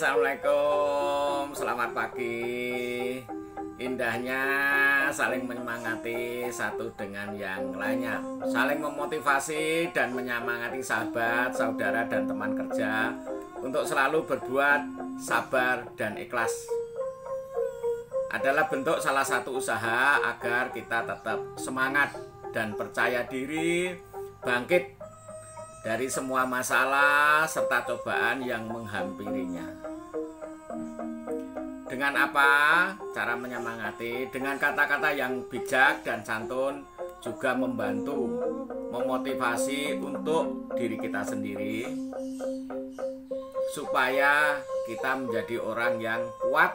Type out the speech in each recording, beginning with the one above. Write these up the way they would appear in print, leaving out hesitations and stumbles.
Assalamualaikum, selamat pagi. Indahnya saling menyemangati satu dengan yang lainnya, saling memotivasi dan menyemangati sahabat, saudara, dan teman kerja untuk selalu berbuat sabar dan ikhlas. Adalah bentuk salah satu usaha agar kita tetap semangat dan percaya diri, bangkit dari semua masalah serta cobaan yang menghampirinya. Dengan apa cara menyemangati? Dengan kata-kata yang bijak dan santun, juga membantu memotivasi untuk diri kita sendiri supaya kita menjadi orang yang kuat,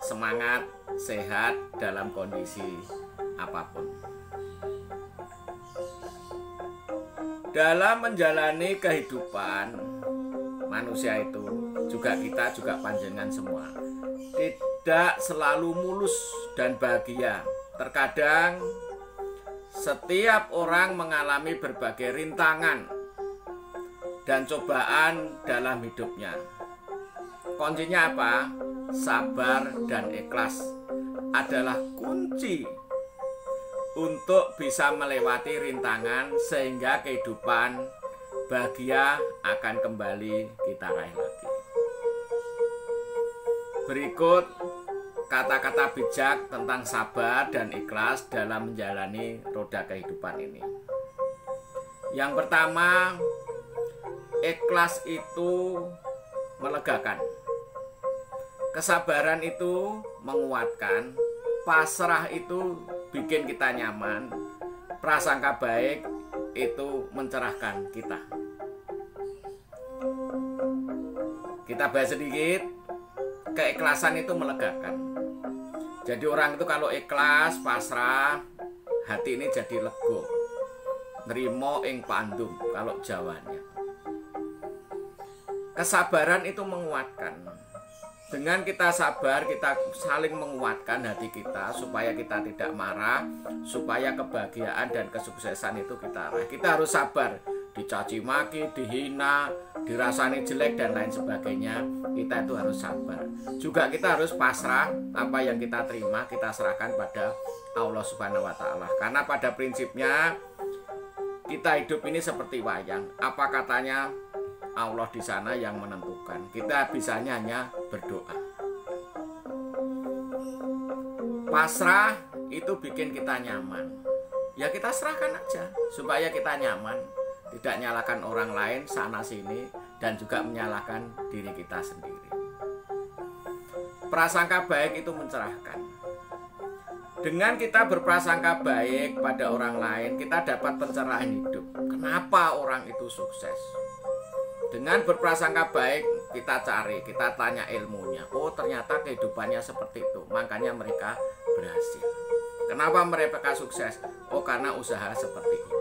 semangat, sehat dalam kondisi apapun. Dalam menjalani kehidupan manusia itu kita juga panjenengan semua tidak selalu mulus dan bahagia. Terkadang setiap orang mengalami berbagai rintangan dan cobaan dalam hidupnya. Kuncinya apa? Sabar dan ikhlas adalah kunci untuk bisa melewati rintangan sehingga kehidupan bahagia akan kembali kita raih lagi. Berikut kata-kata bijak tentang sabar dan ikhlas dalam menjalani roda kehidupan ini. Yang pertama, ikhlas itu melegakan. Kesabaran itu menguatkan. Pasrah itu bikin kita nyaman. Prasangka baik itu mencerahkan kita. Kita bahas sedikit. Keikhlasan itu melegakan. Jadi orang itu kalau ikhlas, pasrah, hati ini jadi lego. Nrimo ing pandum kalau Jawanya. Kesabaran itu menguatkan. Dengan kita sabar, kita saling menguatkan hati kita supaya kita tidak marah, supaya kebahagiaan dan kesuksesan itu kita raih. Kita harus sabar, dicaci maki, dihina, dirasani jelek dan lain sebagainya. Kita itu harus sabar. Juga kita harus pasrah, apa yang kita terima kita serahkan pada Allah Subhanahu wa taala. Karena pada prinsipnya kita hidup ini seperti wayang. Apa katanya? Allah di sana yang menentukan. Kita bisanya hanya berdoa. Pasrah itu bikin kita nyaman. Ya kita serahkan aja supaya kita nyaman, tidak nyalakan orang lain sana sini dan juga menyalahkan diri kita sendiri. Prasangka baik itu mencerahkan. Dengan kita berprasangka baik pada orang lain, kita dapat pencerahan hidup. Kenapa orang itu sukses? Dengan berprasangka baik, kita cari, kita tanya ilmunya. Oh, ternyata kehidupannya seperti itu. Makanya mereka berhasil. Kenapa mereka sukses? Oh, karena usaha seperti ini.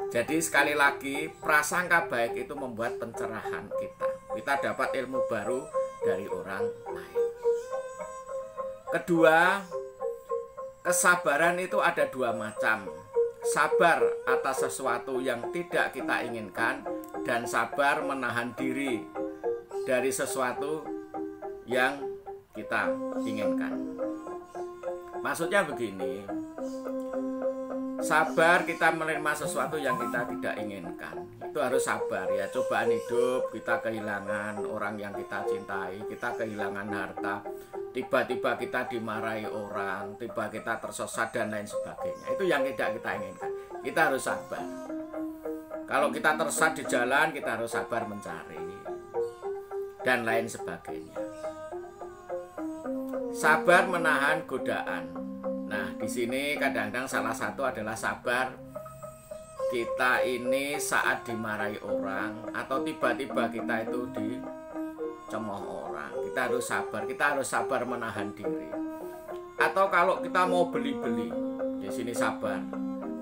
Jadi sekali lagi, prasangka baik itu membuat pencerahan kita. Kita dapat ilmu baru dari orang lain. Kedua, kesabaran itu ada dua macam. Sabar atas sesuatu yang tidak kita inginkan dan sabar menahan diri dari sesuatu yang kita inginkan. Maksudnya begini, sabar kita menerima sesuatu yang kita tidak inginkan. Itu harus sabar ya. Cobaan hidup, kita kehilangan orang yang kita cintai, kita kehilangan harta, tiba-tiba kita dimarahi orang, tiba kita tersesat dan lain sebagainya. Itu yang tidak kita inginkan. Kita harus sabar. Kalau kita tersesat di jalan, kita harus sabar mencari dan lain sebagainya. Sabar menahan godaan. Nah, di sini kadang-kadang salah satu adalah sabar kita ini saat dimarahi orang atau tiba-tiba kita itu dicemooh orang. Kita harus sabar menahan diri. Atau kalau kita mau beli-beli, di sini sabar.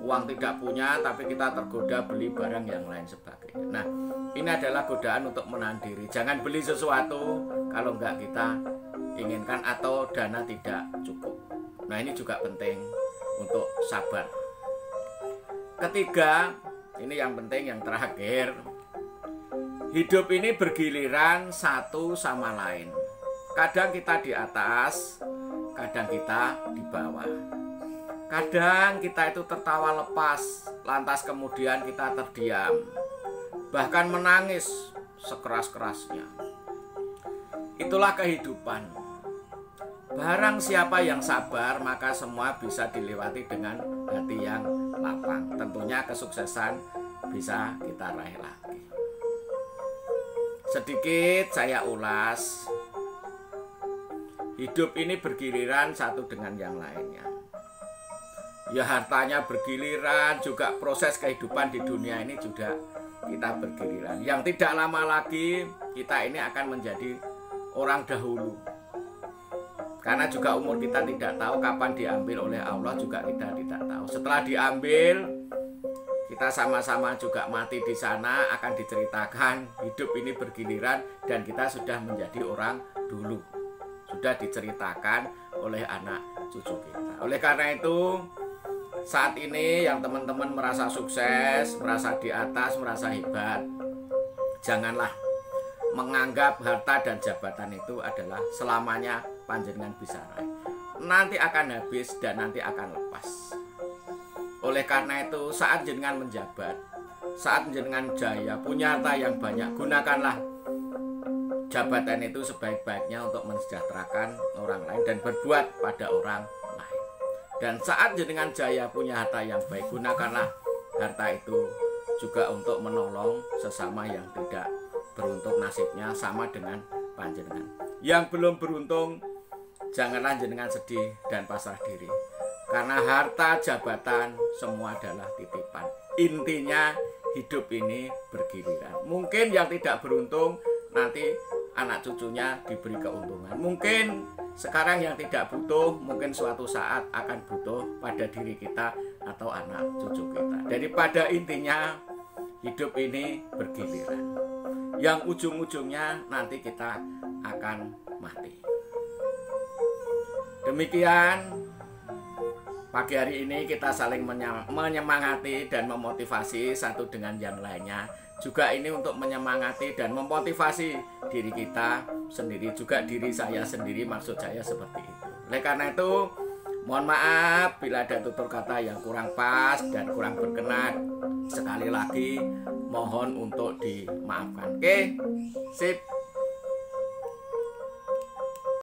Uang tidak punya tapi kita tergoda beli barang yang lain sebagainya. Nah, ini adalah godaan untuk menahan diri. Jangan beli sesuatu kalau enggak kita inginkan atau dana tidak cukup. Nah, ini juga penting untuk sabar. Ketiga, ini yang penting, yang terakhir, hidup ini bergiliran satu sama lain. Kadang kita di atas, kadang kita di bawah. Kadang kita itu tertawa lepas, lantas kemudian kita terdiam, bahkan menangis sekeras-kerasnya. Itulah kehidupan. Barang siapa yang sabar, maka semua bisa dilewati dengan hati yang lapang. Tentunya kesuksesan bisa kita raih lagi. Sedikit saya ulas. Hidup ini bergiliran satu dengan yang lainnya. Ya hartanya bergiliran, juga proses kehidupan di dunia ini juga kita bergiliran. Yang tidak lama lagi kita ini akan menjadi orang dahulu. Karena juga umur kita tidak tahu kapan diambil oleh Allah, juga kita tidak tahu. Setelah diambil, kita sama-sama juga mati di sana, akan diceritakan hidup ini bergiliran dan kita sudah menjadi orang dulu. Sudah diceritakan oleh anak cucu kita. Oleh karena itu, saat ini yang teman-teman merasa sukses, merasa di atas, merasa hebat, janganlah menganggap harta dan jabatan itu adalah selamanya panjenengan bisa raih. Nanti akan habis dan nanti akan lepas. Oleh karena itu, saat jenengan menjabat, saat jenengan jaya, punya harta yang banyak, gunakanlah jabatan itu sebaik-baiknya untuk mensejahterakan orang lain dan berbuat pada orang lain. Dan saat jenengan jaya punya harta yang baik, gunakanlah harta itu juga untuk menolong sesama yang tidak beruntung nasibnya sama dengan panjenengan. Yang belum beruntung, janganlah jenengan sedih dan pasrah diri. Karena harta jabatan semua adalah titipan. Intinya hidup ini bergiliran. Mungkin yang tidak beruntung nanti anak cucunya diberi keuntungan. Mungkin sekarang yang tidak butuh, mungkin suatu saat akan butuh pada diri kita atau anak cucu kita. Jadi pada intinya hidup ini bergiliran. Yang ujung-ujungnya nanti kita akan mati. Demikian pagi hari ini kita saling menyemangati dan memotivasi satu dengan yang lainnya. Juga ini untuk menyemangati dan memotivasi diri kita sendiri, juga diri saya sendiri, maksud saya seperti itu. Oleh karena itu, mohon maaf bila ada tutur kata yang kurang pas dan kurang berkenan. Sekali lagi mohon untuk dimaafkan. Oke, sip.